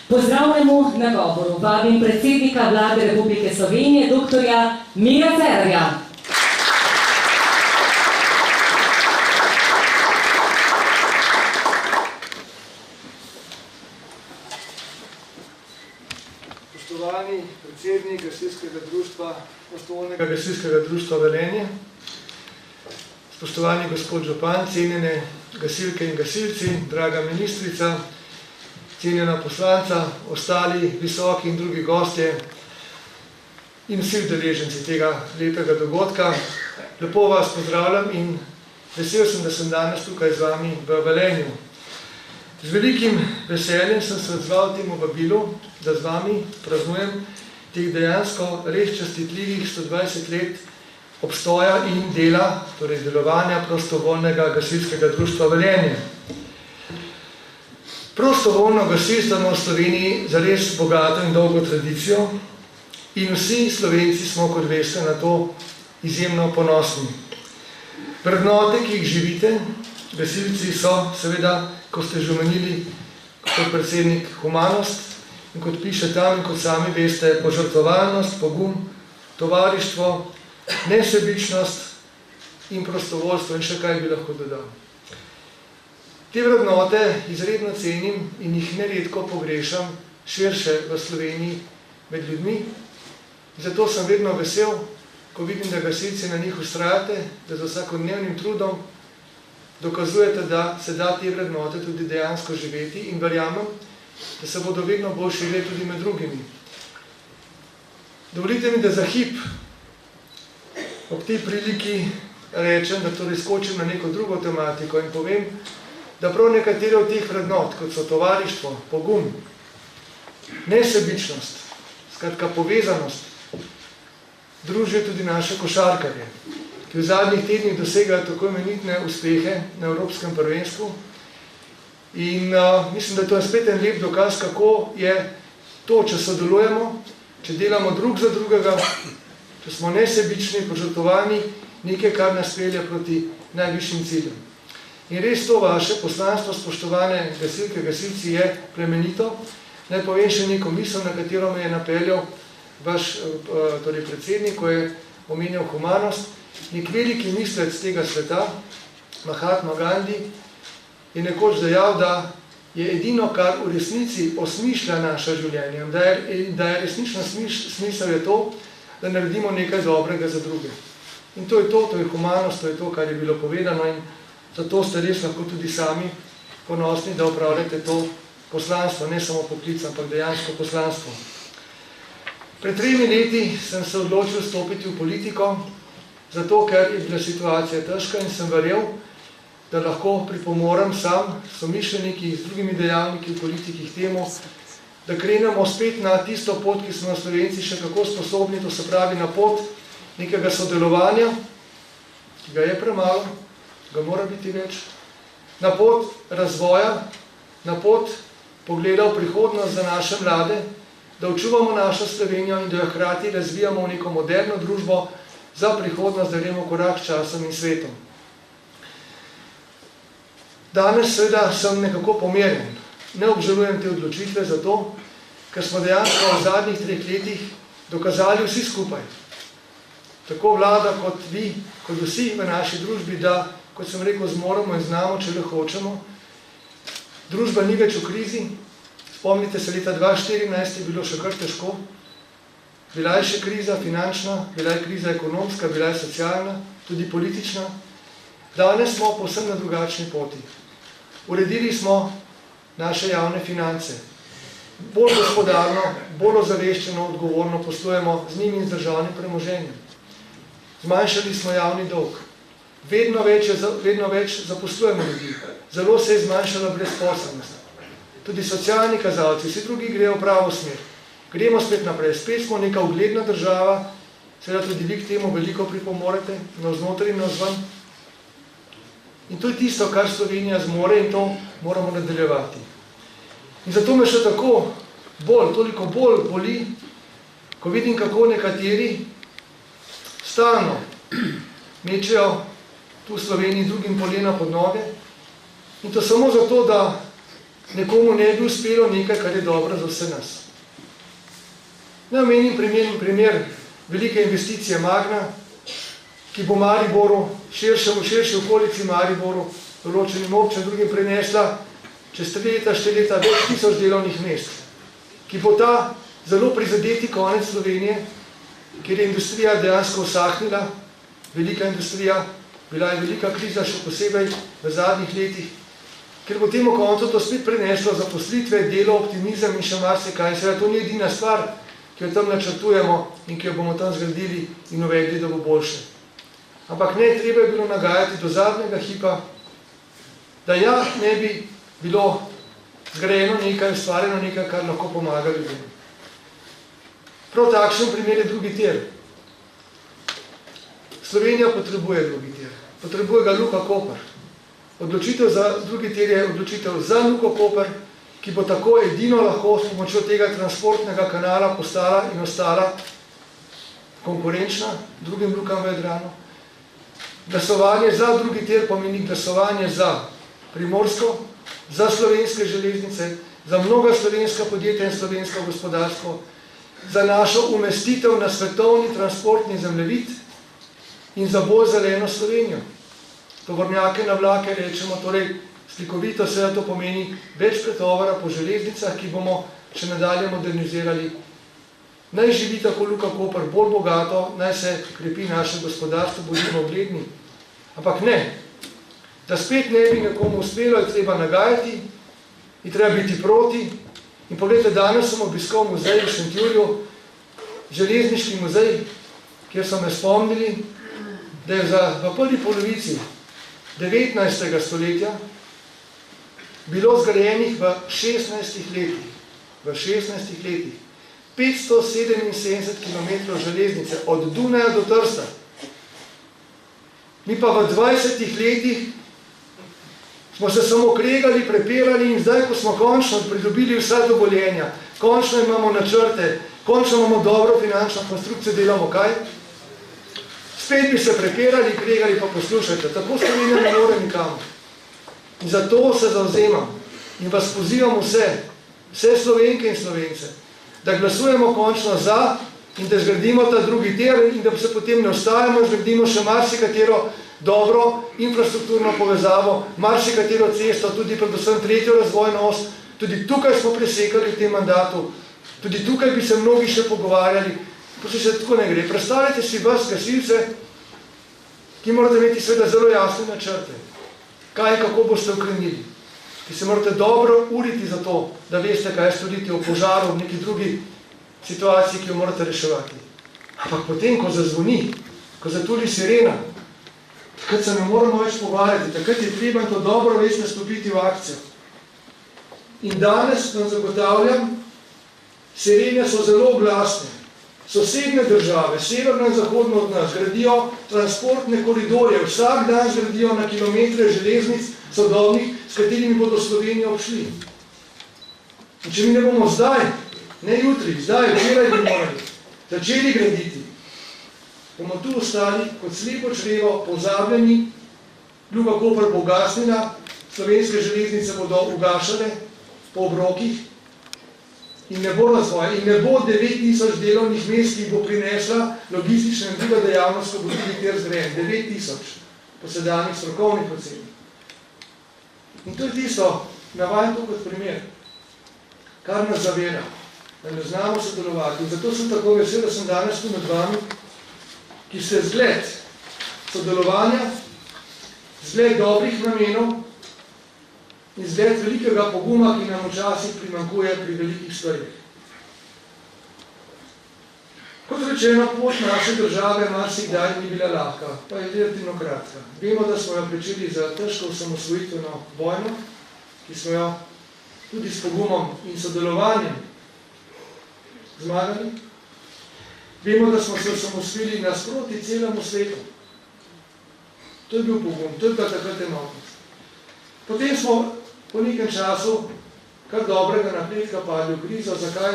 Pozdravljamo na govoru vabim predsednika Vlade Republike Slovenije, doktorja Mira Cerarja. Spoštovani predsednik gasilskega društva, prostovoljnega gasilskega društva Velenje, spoštovani gospod župan, cenjene gasilke in gasilci, draga ministrica, cenjena poslanca, ostali visoki in drugi gostje in vsi udeleženci tega lepega dogodka. Lepo vas pozdravljam in vesel sem, da sem danes tukaj z vami v Velenju. Z velikim veseljem sem se odzval temu vabilu, da z vami praznujem teh dejansko res častitljivih 120 let obstoja in dela, torej delovanja prostovoljnega gasilskega društva Velenje. Prostovoljno gasilstvo ima v Sloveniji zares bogato in dolgo tradicijo in vsi Slovenci smo, kot veste, na to izjemno ponosni. Vrednote, ki jih živite, gasilci, so seveda, ko ste že omenili, kot predsednik, humanost in kot piše tam in kot sami veste, požrtvovalnost, pogum, tovarištvo, nesebičnost in prostovoljstvo in še kaj bi lahko dodal. Te vrednote izredno cenim in jih neredko pogrešam širše v Sloveniji med ljudmi. Zato sem vedno vesel, ko vidim, da gasilci na njih vztrajate, da z vsakodnevnim trudom dokazujete, da se da te vrednote tudi dejansko živeti in verjamem, da se bodo vedno bolj širile tudi med drugimi. Dovolite mi, da za hip ob tej priliki rečem, da torej skočim na neko drugo tematiko in povem, da prav nekatere od teh vrednot, kot so tovarištvo, pogum, nesebičnost, skratka povezanost, družijo tudi naše košarkarje, ki v zadnjih tednih dosegajo tako imenitne uspehe na Evropskem prvenstvu. In mislim, da je to spet en lep dokaz, kako je to, če sodelujemo, če delamo drug za drugega, če smo nesebični, požrtvovani, nekaj, kar nas pelje proti najvišjim ciljem. In res to vaše poslanstvo, spoštovane gasilke, gasilci, je plemenito. Naj povem še neko misel, na katero me je napeljal vaš torej predsednik, ko je omenjal humanost. Nek veliki mislec tega sveta, Mahatma Gandhi, je nekoč dejal, da je edino, kar v resnici osmišlja naša življenja, da je resnično smisel je to, da naredimo nekaj dobrega za druge. In to je humanost, to je to, kar je bilo povedano in zato ste res lahko tudi sami ponosni, da upravljate to poslanstvo, ne samo poklic, ampak dejansko poslanstvo. Pred 3 leti sem se odločil stopiti v politiko, zato ker je bila situacija težka in sem verjel, da lahko pripomorem sam, somišljeniki z drugimi dejavniki v politiki k temu, da krenemo spet na tisto pot, ki smo Slovenci še kako sposobni, to se pravi na pot nekega sodelovanja, ki ga je premalo, ga mora biti več, na pot razvoja, na pot pogleda v prihodnost za naše mlade, da očuvamo našo Slovenijo in da jo hkrati razvijamo v neko moderno družbo za prihodnost, da gremo korak s časom in svetom. Danes seveda sem nekako pomirjen. Ne obžalujem te odločitve zato, ker smo dejansko v zadnjih 3 letih dokazali vsi skupaj, tako vlada kot vi, kot vsi v naši družbi, da, kot sem rekel, zmoremo in znamo, če le hočemo. Družba ni več v krizi. Spomnite se, leta 2014 je bilo še kar težko. Bila je še kriza finančna, bila je kriza ekonomska, bila je socialna, tudi politična. Danes smo povsem na drugačni poti. Uredili smo naše javne finance. Bolj gospodarno, bolj ozaveščeno, odgovorno poslujemo z njimi in z državnim premoženjem. Zmanjšali smo javni dolg. Vedno več zaposlujemo ljudi. Zelo se je zmanjšala brezposelnost. Tudi socialni kazalci, vsi drugi grejo v pravo smer. Gremo spet naprej. Spet smo neka ugledna država, seveda tudi vi k temu veliko pripomorete, navznoter in navzven. In to je tisto, kar Slovenija zmore in to moramo nadaljevati. In zato me še toliko bolj boli, ko vidim, kako nekateri stalno mečejo tu v Sloveniji drugim polena pod noge in to samo zato, da nekomu ne bi uspelo nekaj, kar je dobro za vse nas. Naj omenim primer velike investicije Magna, ki bo Mariboru, širši okolici Mariboru, določenim občinam drugim prinesla čez 4 leta več tisoč delovnih mest, ki bo ta zelo prizadeti konec Slovenije, kjer je industrija dejansko usahnila, velika industrija, bila je velika kriza, še posebej v zadnjih letih, ker bo temu koncu to spet prineslo zaposlitve, delo, optimizem in še marsikaj. In seveda to ni edina stvar, ki jo tam načrtujemo in ki jo bomo tam zgradili in uvedli, da bo boljše. Ampak ne, treba je bilo nagajati do zadnjega hipa, da ja ne bi bilo zgrajeno nekaj, ustvarjeno nekaj, kar lahko pomaga ljudem. Prav takšen primer je drugi tir. Slovenija potrebuje drugi tir. Potrebuje ga Luka Koper. Odločitev za drugi tir je odločitev za Luko Koper, ki bo tako edino lahko s pomočjo tega transportnega kanala postala in ostala konkurenčna drugim lukam v Jadranu. Glasovanje za drugi tir pomeni glasovanje za Primorsko, za slovenske železnice, za mnoga slovenska podjetja in slovensko gospodarstvo, za našo umestitev na svetovni transportni zemljevid in za bolj zeleno Slovenijo. Tovornjake na vlake rečemo, torej slikovito seveda to pomeni več pretovora po železnicah, ki bomo še nadalje modernizirali. Naj živi tako Luka Koper bolj bogato, naj se krepi naše gospodarstvo, bodimo ugledni. Ampak ne, da spet ne bi nekomu uspelo, je treba nagajati, je treba biti proti. In pogledajte, danes sem obiskal muzej v Šentjurju, železniški muzej, kjer so me spomnili, da je v prvi polovici 19. stoletja bilo zgrajenih v 16 letih 577 km železnice od Dunaja do Trsta. Mi pa v 20 letih smo se samo kregali, prepirali in zdaj, ko smo končno pridobili vsa dovoljenja, končno imamo načrte, končno imamo dobro finančno konstrukcijo, delamo kaj? Spet bi se prepirali, kregali, pa poslušajte, tako Slovenija ne more nikamor. In zato se zavzemam in vas pozivam vse Slovenke in Slovence, da glasujemo končno za in da zgradimo ta drugi tir in da se potem ne ostajamo, zgradimo še marsikatero dobro infrastrukturno povezavo, marsikatero cesto, tudi predvsem tretjo razvojno os. Tudi tukaj smo presekali v tem mandatu, tudi tukaj bi se mnogi še pogovarjali. Poslušajte, tako ne gre. Predstavljajte si vas, gasilce, ki morate imeti seveda zelo jasne načrte, kaj in kako boste ukrenili, ki se morate dobro uriti za to, da veste, kaj storiti v požaru, v neki drugi situaciji, ki jo morate reševati. Ampak potem, ko zazvoni, ko zatuli sirena, takrat se ne moramo več pogovarjati, takrat je treba to dobro veste stopiti v akcijo. In danes vam zagotavljam, sirene so zelo glasne. Sosednje države, severno in zahodno od nas, gradijo transportne koridorje, vsak dan zgradijo na kilometre železnic sodobnih, s katerimi bodo Slovenijo obšli. In če mi ne bomo zdaj, ne jutri, zdaj, včeraj bi morali, začeli graditi, bomo tu ostali kot slepo črevo, pozabljeni, Luka Koper bo ugasnila, slovenske železnice bodo ugašale po obrokih, in ne bo razvoja, in ne bo 9000 delovnih mest, ki bo prinesla logistična in druga dejavnost, ko bo tudi tir zgrajen. 9000 po sedanjih strokovnih ocenih. In to je tisto, navajam to kot primer, kar nas zaveda, da ne znamo sodelovati. In zato sem tako vesel, da sem danes tu med vami, ki ste zgled sodelovanja, zgled dobrih namenov, in zgled velikega poguma, ki nam včasih primanjkuje pri velikih stvarih. Kot rečeno, pot naše države marsikdaj ni bila lahka, pa je relativno kratka. Vemo, da smo jo pričeli za težko osamosvojitveno vojno, ki smo jo tudi s pogumom in sodelovanjem zmagali. Vemo, da smo se osamosvojili nasproti celemu svetu. To je bil pogum, to je bila takrat enotnost. Potem smo po nekem času kar dobrega napredka padli v krizo. Zakaj?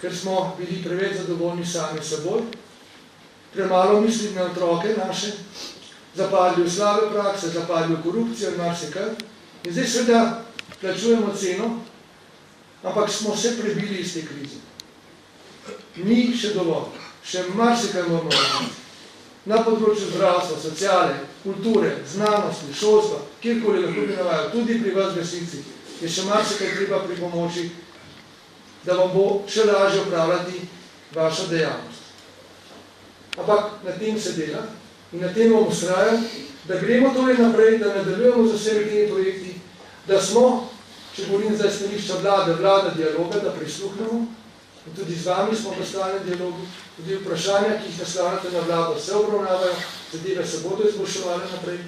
Ker smo bili preveč zadovoljni sami seboj, premalo mislili na otroke naše, zapadli v slabe prakse, zapadli v korupcijo in marsikaj. In zdaj seveda plačujemo ceno, ampak smo se prebili iz te krize. Ni še dovolj, še marsikaj moramo narediti. Na področju zdravstva, sociale, kulture, znanosti, šolstva, kjerkoli lahko bi navajal, tudi pri vas gasilci, je še marsikaj treba pripomoči, da vam bo še lažje upravljati vašo dejavnost. Ampak na tem se dela in na tem bom vztrajal, da gremo torej naprej, da nadaljujemo z vsemi temi projekti, da smo, če govorim zdaj stališča vlada dialoga, da prisluhnemo, in tudi z vami smo v stalnem dialogu, tudi vprašanja, ki jih naslavljate na vlado, se obravnavajo, zadeve se bodo izboljševale naprej.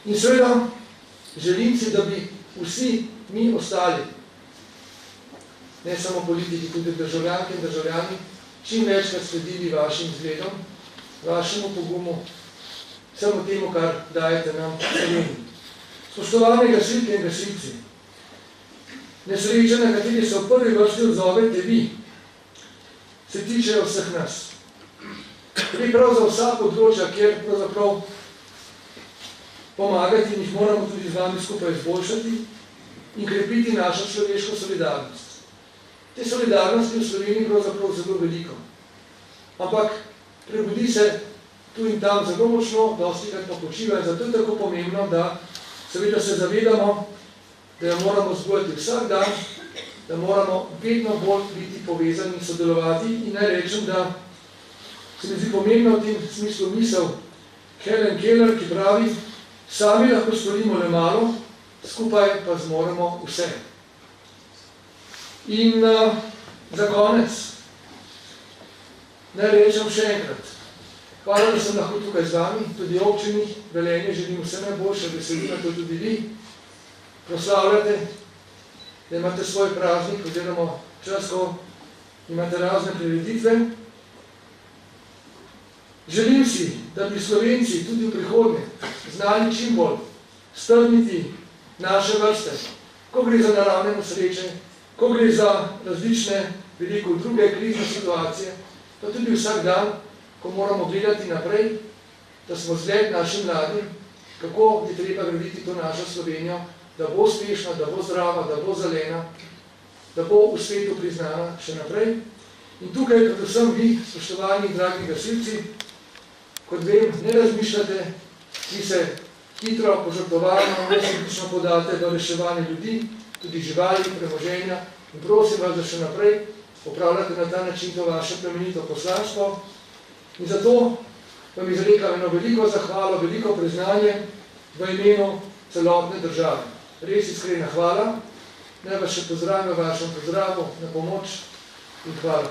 In seveda želim si, da bi vsi mi ostali, ne samo politiki, tudi državljanke in državljani, čim večkrat sledili vašim zgledom, vašemu pogumu, samo temu, kar dajete nam Sloveniji. Spoštovane gasilke in gasilci, nesreče, na kateri se v prvi vrsti odzovete vi, se tičejo vseh nas. Gre prav za vsa področja, kjer pravzaprav pomagati in jih moramo tudi z vami skupaj izboljšati in krepiti našo človeško solidarnost. Te solidarnosti v Sloveniji pravzaprav zelo veliko. Ampak prebudi se tu in tam zelo močno, dostikrat pa počiva in zato je tako pomembno, da seveda se zavedamo, da jo moramo vzgojati vsak dan, da moramo vedno bolj biti povezani in sodelovati in naj rečem, da se mi zdi pomembno v tem smislu misel Helen Keller, ki pravi, sami lahko storimo le malo, skupaj pa zmoremo vse. In za konec naj rečem še enkrat, hvala, da sem lahko tukaj z vami, tudi občini Velenje želim vse najboljše, veselimo to tudi vi, proslavljate, da imate svoj praznik, oziroma čas, ko imate razne prireditve. Želim si, da bi Slovenci tudi v prihodnje znali čim bolj strniti naše vrste, ko gre za naravne nesreče, ko gre za različne, veliko druge krizne situacije, pa tudi vsak dan, ko moramo gledati naprej, da smo zgled našim mladim, kako je treba graditi to našo Slovenijo, da bo uspešna, da bo zdrava, da bo zelena, da bo v svetu priznana še naprej. In tukaj, predvsem vi, spoštovani dragi gasilci, kot vem, ne razmišljate, ki se hitro, požrtvovalno, nesebično podate do reševanja ljudi, tudi živali, premoženja, in prosim vas, da še naprej opravljate na ta način to vaše plemenito poslanstvo. In zato vam izrekam eno veliko zahvalo, veliko priznanje v imenu celotne države. Res iskrena hvala, naj vas še pozdravim v vašem pozdravu, na pomoč in hvala.